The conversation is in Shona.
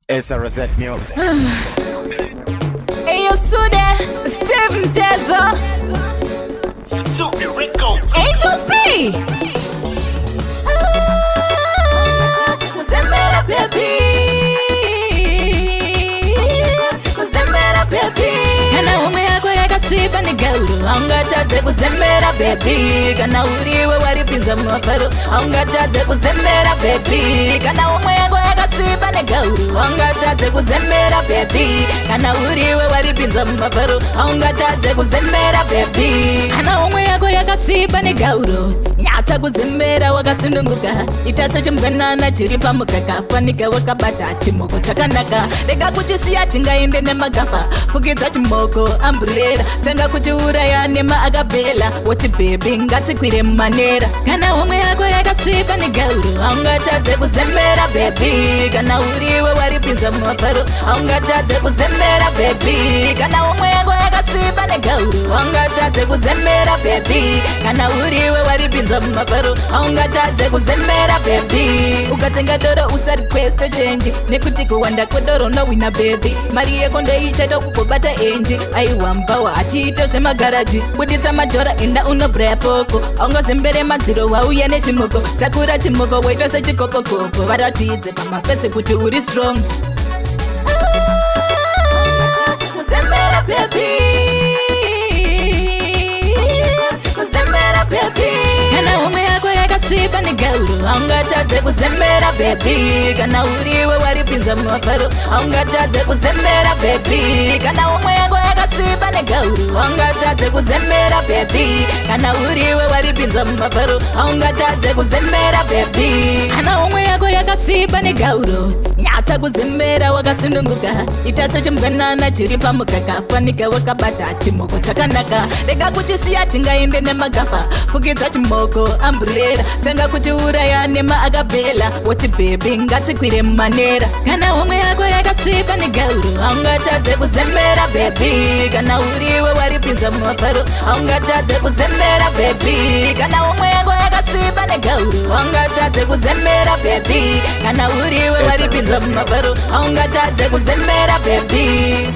SRZ Music. Hey, you Sude, Steve Tezo, Super Rico. Angel P. Muzembera baby, Muzembera baby. Kana ume yako yakashiba ni gauru, aungatadze kuzembera baby. Kana uriwe waripinza mumafaro, aungatadze kuzembera baby. Kana umwe yako yakashiba ni gauru, aungatadze kuzembera baby. Kana uriwe waripinza mumafaro, aungatadze kuzembera baby. Kana umwe yako yakashiba ni gauru, nyata kuzembera wakasununguka. Itasa chimganana chiri pamukaka, panika wakabata chimoko chakanaka. Rega kuchisiya chingaende nemagafa, fukidza chimoko umbrella. Tanga kuchiuraya nemaakabhela, woti baby ngatikwire mumanera. Kana umwe yako yakasviba negauru, aungatadze kuzembera baby. Kana uriwe waripinza mumafaro, aungatadze kuzembera baby. Kana umwe yako yakasviba negauru, aungatadze kuzembera baby. Kana uriwe waripinza mumafaro, aungatadze kuzembera baby. Ukatenga doro usarequesta change, nekuti kuwanda kwedoro nowina baby. Mari yako ndoichaita kukubata enji, aiwambawa achiito zvemagaraji. Buditsa madhora enda unobraya poko, aungazembere madziro wauya nechimoko. Takura chimoko waita sechikopokopo, varatidze pamafese kuti uri strong. Muzembera baby, Muzembera baby. Kana umwe yako yakasviba negauru, aungatadze kuzembera baby. Kana uriwe waripinza mumafaro, aungatadze kuzembera baby. Kana umwe yako yakasviba negauru, aungatadze kuzembera baby. Kana uriwe waripinza mumafaro, aungatadze kuzembera baby. Kana umwe yako yakasviba negauru, nyata kuzembera wakasununguka. Itasa chimganana chiri pamukaka, panika wakabata chimoko chakanaka. Rega kuchisiya chingaende nemagafa, fukidza chimoko umbrella. Tanga kuchiuraya nemaakabhela, woti baby ngatikwire mumanera. Kana umwe yako yakasviba negauru, aungatadze kuzembera baby. Kana uriwe waripinza mumafaro, aungatadze kuzembera baby. Kana umwe yako yakasviba negauru, aungatadze kuzembera baby. Kana uriwe waripinza mumafaro, aungatadze kuzembera baby.